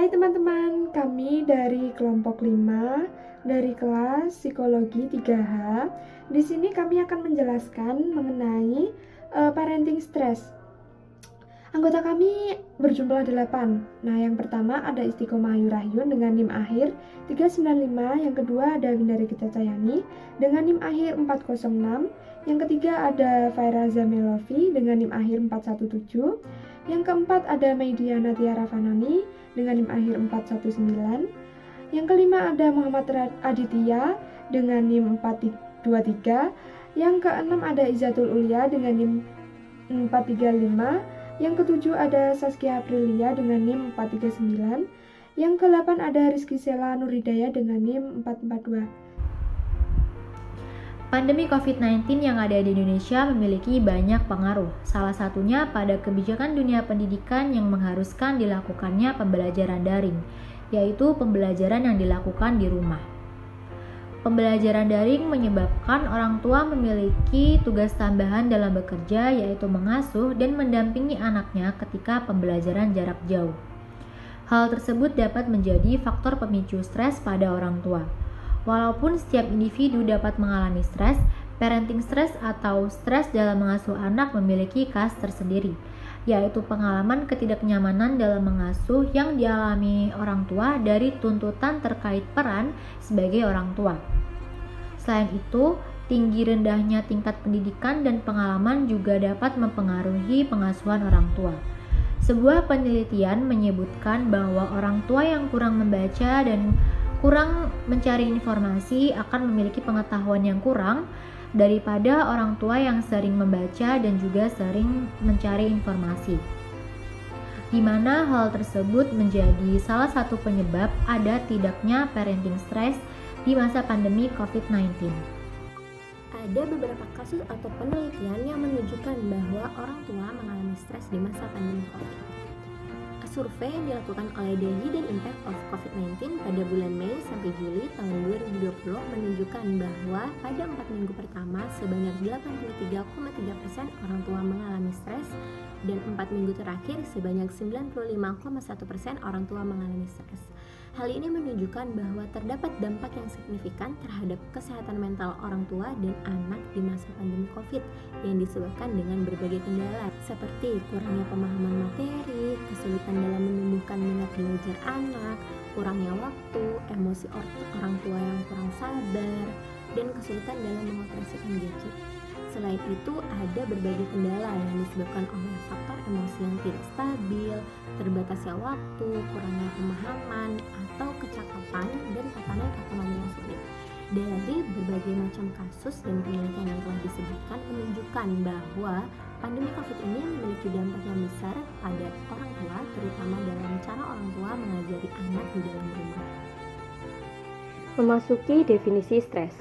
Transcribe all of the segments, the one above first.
Hai teman-teman, kami dari kelompok 5 dari kelas Psikologi 3H. Di sini kami akan menjelaskan mengenai parenting stress. Anggota kami berjumlah 8. Nah, yang pertama ada Istiqomah Ayu Rahyun dengan NIM akhir 395, yang kedua ada Windari Gita Cayani dengan NIM akhir 406, yang ketiga ada Fairaza Melovi dengan NIM akhir 417, yang keempat ada Meidiana Tiara Fanani dengan NIM akhir 419, yang kelima ada Muhammad Aditya dengan NIM 423, yang keenam ada Izzatul Ulia dengan NIM 435, yang ketujuh ada Saskia Aprilia dengan NIM 439, yang ke-8 ada Rizky Sela Nuridaya dengan NIM 442. Pandemi COVID-19 yang ada di Indonesia memiliki banyak pengaruh, salah satunya pada kebijakan dunia pendidikan yang mengharuskan dilakukannya pembelajaran daring, yaitu pembelajaran yang dilakukan di rumah. Pembelajaran daring menyebabkan orang tua memiliki tugas tambahan dalam bekerja, yaitu mengasuh dan mendampingi anaknya ketika pembelajaran jarak jauh. Hal tersebut dapat menjadi faktor pemicu stres pada orang tua. Walaupun setiap individu dapat mengalami stres, parenting stress atau stres dalam mengasuh anak memiliki khas tersendiri, yaitu pengalaman ketidaknyamanan dalam mengasuh yang dialami orang tua dari tuntutan terkait peran sebagai orang tua. Selain itu, tinggi rendahnya tingkat pendidikan dan pengalaman juga dapat mempengaruhi pengasuhan orang tua. Sebuah penelitian menyebutkan bahwa orang tua yang kurang membaca dan kurang mencari informasi akan memiliki pengetahuan yang kurang daripada orang tua yang sering membaca dan juga sering mencari informasi, di mana hal tersebut menjadi salah satu penyebab ada tidaknya parenting stress di masa pandemi COVID-19. Ada beberapa kasus atau penelitian yang menunjukkan bahwa orang tua mengalami stres di masa pandemi COVID. Survei yang dilakukan oleh The Hidden Impact of COVID-19 pada bulan Mei sampai Juli tahun 2020 menunjukkan bahwa pada 4 minggu pertama sebanyak 83,3% orang tua mengalami stres dan 4 minggu terakhir sebanyak 95,1% orang tua mengalami stres. Hal ini menunjukkan bahwa terdapat dampak yang signifikan terhadap kesehatan mental orang tua dan anak di masa pandemi COVID yang disebabkan dengan berbagai kendala seperti kurangnya pemahaman materi, kesulitan dalam menumbuhkan minat belajar anak, kurangnya waktu, emosi orang tua yang kurang sabar, dan kesulitan dalam mengoperasikan gadget. Selain itu, ada berbagai kendala yang disebabkan oleh faktor emosi yang tidak stabil, terbatasnya waktu, kurangnya pemahaman, atau kecakapan dan tatanan ekonomi yang sulit. Dari berbagai macam kasus dan penelitian yang telah disebutkan menunjukkan bahwa pandemi COVID ini memiliki dampak yang besar pada orang tua, terutama dalam cara orang tua mengajari anak di dalam rumah. Memasuki definisi stres.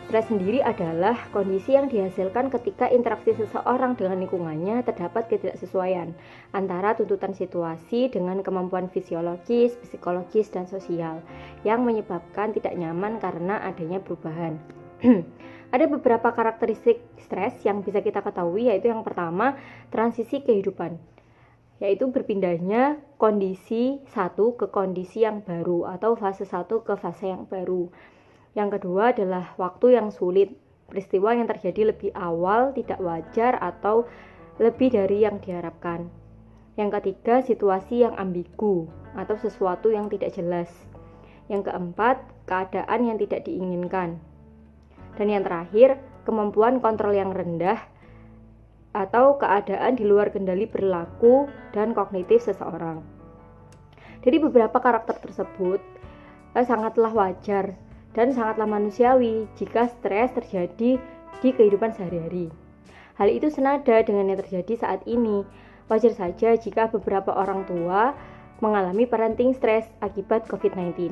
Stres sendiri adalah kondisi yang dihasilkan ketika interaksi seseorang dengan lingkungannya terdapat ketidaksesuaian antara tuntutan situasi dengan kemampuan fisiologis, psikologis, dan sosial yang menyebabkan tidak nyaman karena adanya perubahan. Ada beberapa karakteristik stres yang bisa kita ketahui, yaitu yang pertama, transisi kehidupan, yaitu berpindahnya kondisi satu ke kondisi yang baru atau fase satu ke fase yang baru. Yang kedua adalah waktu yang sulit, peristiwa yang terjadi lebih awal, tidak wajar, atau lebih dari yang diharapkan. Yang ketiga, situasi yang ambigu atau sesuatu yang tidak jelas. Yang keempat, keadaan yang tidak diinginkan. Dan yang terakhir, kemampuan kontrol yang rendah atau keadaan di luar kendali perilaku dan kognitif seseorang. Dari beberapa karakter tersebut sangatlah wajar dan sangatlah manusiawi jika stres terjadi di kehidupan sehari-hari. Hal itu senada dengan yang terjadi saat ini. Wajar saja jika beberapa orang tua mengalami parenting stres akibat COVID-19.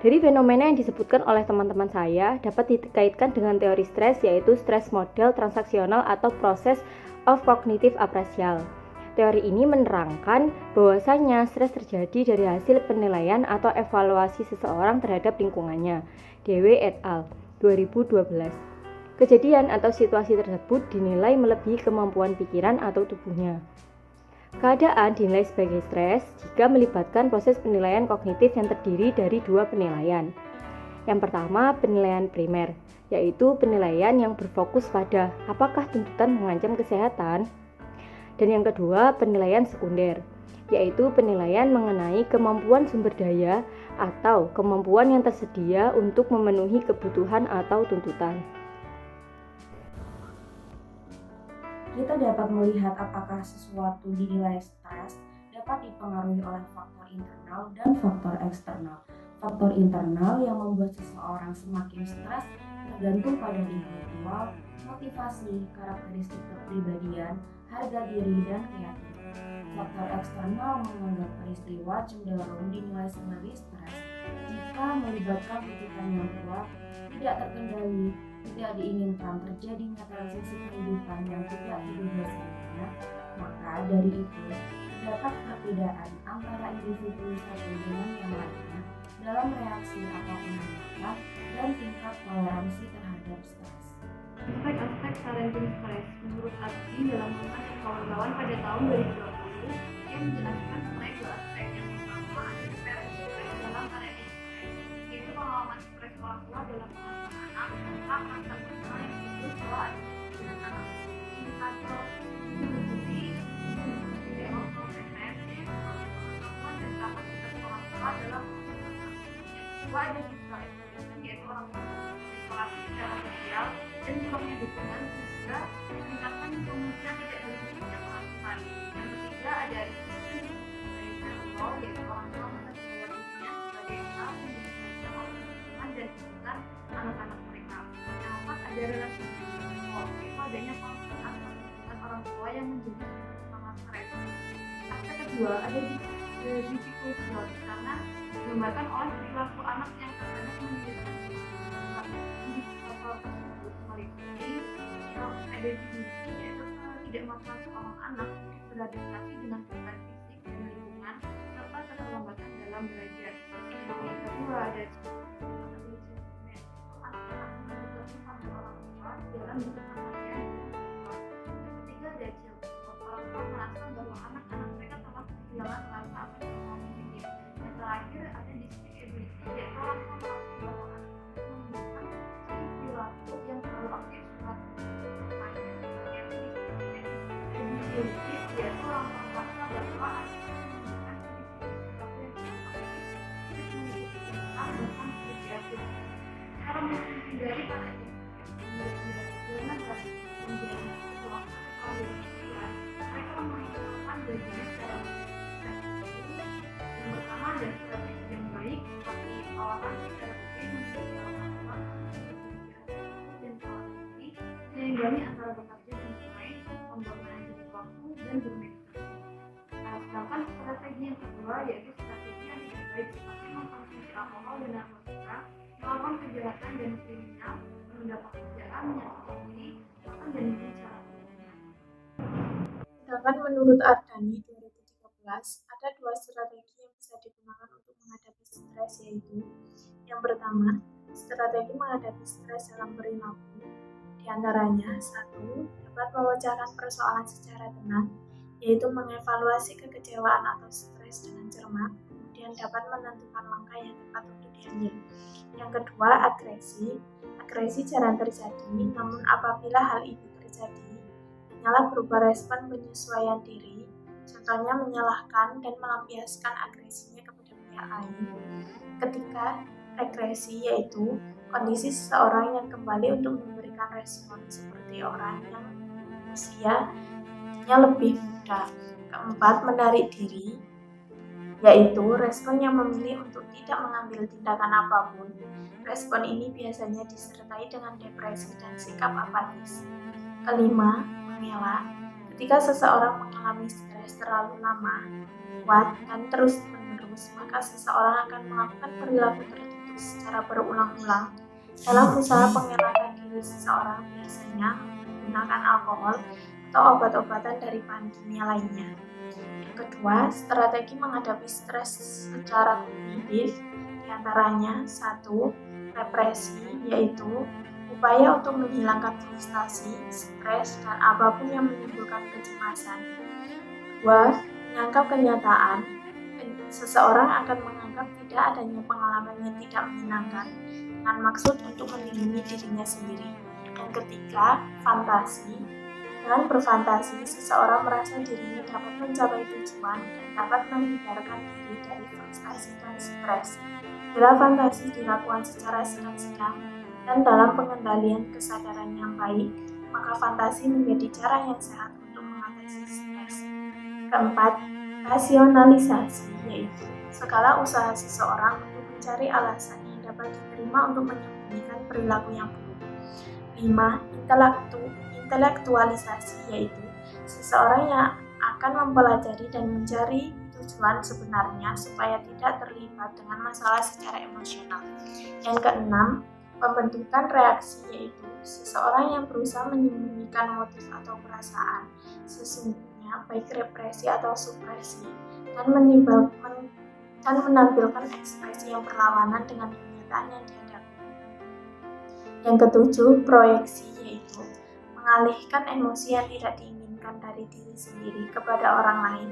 Dari fenomena yang disebutkan oleh teman-teman saya dapat dikaitkan dengan teori stres, yaitu stres model transaksional atau process of cognitive appraisal. Teori ini menerangkan bahwasanya stres terjadi dari hasil penilaian atau evaluasi seseorang terhadap lingkungannya. Dewe et al. 2012. Kejadian atau situasi tersebut dinilai melebihi kemampuan pikiran atau tubuhnya. Keadaan dinilai sebagai stres jika melibatkan proses penilaian kognitif yang terdiri dari dua penilaian. Yang pertama, penilaian primer, yaitu penilaian yang berfokus pada apakah tuntutan mengancam kesehatan. Dan yang kedua, penilaian sekunder, yaitu penilaian mengenai kemampuan sumber daya atau kemampuan yang tersedia untuk memenuhi kebutuhan atau tuntutan. Kita dapat melihat apakah sesuatu dinilai stres dapat dipengaruhi oleh faktor internal dan faktor eksternal. Faktor internal yang membuat seseorang semakin stres tergantung pada individual, motivasi, karakteristik kepribadian, harga diri, dan kreativitas. Faktor eksternal menganggap peristiwa cenderung dinilai sebagai stres jika melibatkan tuntutan yang kuat, tidak terkendali, tidak diinginkan, terjadinya transisi kehidupan yang tidak diduga sebelumnya. Maka dari itu, terdapat perbedaan antara individu satu dengan yang lainnya dalam reaksi atau pengamatan dan tingkat toleransi terhadap stres. Aspek-aspek parenting stres menurut Abdi dalam buku kawan-kawan pada tahun 2020 yang menjelaskan mengenai dua aspek. Yang pertama ada parenting stres dalam parenting stres, yaitu pengalaman stres orang tua dalam mengasuh anak serta perasaan personal yang timbul setelah dengan anak. Indikator meliputi emosional frekuensi, kemampuan dan kapasitas orang tua dalam ada siswa eksternal yaitu orang tua sekolah secara sosial dan kurangnya dukungan sehingga meningkatkan kemungkinan tidak berfungsinya pengasuhan. Yang ketiga ada risiko yaitu orang tua menetapkan dirinya sebagai hal yang oleh dan sekitar anak-anak mereka. Yang keempat ada relasi yaitu adanya konflik antar dengan orang tua yang menjadi sangat stres. Aspek kedua ada risiko karena digambarkan oleh perilaku anak yang terkadang menjadikan indikator tersebut meliputi ada definisi yaitu ketidakmampuan seorang anak beradaptasi dengan perubahan fisik dan lingkungan serta keterlambatan dalam belajar. Yang kedua ada anak-anak bergantung pada orang tua dalam keseharian. Yang ketiga ada orang tua merasa bahwa anak-anak mereka telah kehilangan rasa aman dan positif. Yang terakhir ada disability, yaitu orang tua merasa bahwa anak-anak menunjukkan perilaku yang terlalu aktif saat bermain. Yang disability, yaitu orang tua merasa bahwa anak-anak menunjukkan perilaku yang terlalu aktif, bahkan kreatif. Cara menghindari pada ini, dengan menjadi sebuah mereka mengingatkan bagian secara yang pertama ada strategi yang baik seperti olahan secara rutin menjadi dan strategi seimbang antara bekerja dan bermain, membuat manajemen waktu dan bermeditasi. Sedangkan strategi yang kedua yaitu strategi yang tidak baik seperti mengkonsumsi alkohol dan narkotika, melakukan kejahatan dan kriminal, menunda pekerjaan, menyakiti diri, bahkan dan bicara. Sedangkan menurut Ardani 2013, ada dua strategi yang bisa digunakan untuk menghadapi stres, yaitu yang pertama, strategi menghadapi stres dalam perilaku. Di antaranya, satu, dapat memecahkan persoalan secara tenang, yaitu mengevaluasi kekecewaan atau stres dengan cermat, kemudian dapat menentukan langkah yang tepat untuk diambil. Yang kedua, agresi. Agresi jarang terjadi, namun apabila hal ini terjadi, hanyalah berupa respon penyesuaian diri, contohnya menyalahkan dan melampiaskan agresinya kepada pihak lain. Ketika regresi yaitu kondisi seseorang yang kembali untuk memberikan respon seperti orang yang usianya lebih muda. Keempat, menarik diri, yaitu respon yang memilih untuk tidak mengambil tindakan apapun. Respon ini biasanya disertai dengan depresi dan sikap apatis. Kelima, mengelak. Ketika seseorang mengalami stres terlalu lama, kuat, dan terus-menerus, maka seseorang akan melakukan perilaku tertentu secara berulang-ulang. Dalam usaha pengelakan diri seseorang biasanya menggunakan alkohol atau obat-obatan dari bahan kimia lainnya. Yang kedua, strategi menghadapi stres secara kognitif, diantaranya satu, represi, yaitu upaya untuk menghilangkan frustasi, stres, dan apapun yang menimbulkan kecemasan. 2. Menangkap kenyataan. Seseorang akan menganggap tidak adanya pengalaman yang tidak menyenangkan dengan maksud untuk melindungi dirinya sendiri. Yang ketiga, fantasi. Dengan berfantasi, seseorang merasa dirinya dapat mencapai tujuan dan dapat menghindarkan diri dari frustasi dan stres. Bila fantasi dilakukan secara sedang-sedang dan dalam pengendalian kesadaran yang baik, maka fantasi menjadi cara yang sehat untuk mengatasi stres. Keempat, rasionalisasi, yaitu segala usaha seseorang untuk mencari alasan yang dapat diterima untuk menyembunyikan perilaku yang buruk. 5. Intelektualisasi, yaitu seseorang yang akan mempelajari dan mencari tujuan sebenarnya supaya tidak terlibat dengan masalah secara emosional. Yang keenam, pembentukan reaksi, yaitu seseorang yang berusaha menyembunyikan motif atau perasaan sesungguhnya, baik represi atau supresi, dan menampilkan ekspresi yang berlawanan dengan kenyataan yang dihadapi. Yang ketujuh, proyeksi, yaitu mengalihkan emosi yang tidak diinginkan dari diri sendiri kepada orang lain,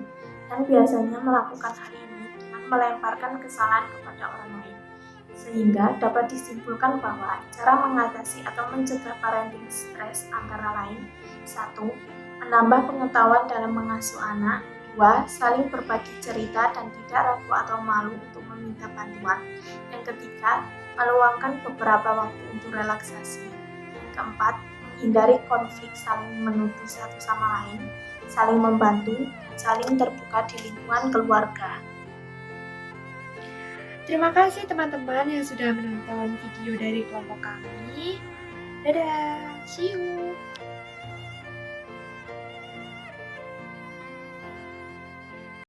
dan biasanya melakukan hal ini dengan melemparkan kesalahan kepada orang lain. Sehingga dapat disimpulkan bahwa cara mengatasi atau mencegah parenting stres antara lain: 1. Menambah pengetahuan dalam mengasuh anak. 2. Saling berbagi cerita dan tidak ragu atau malu untuk meminta bantuan. Yang ketiga, meluangkan beberapa waktu untuk relaksasi. Yang keempat, menghindari konflik, saling menuduh satu sama lain, saling membantu, dan saling terbuka di lingkungan keluarga. Terima kasih teman-teman yang sudah menonton video dari kelompok kami. Dadah, see you!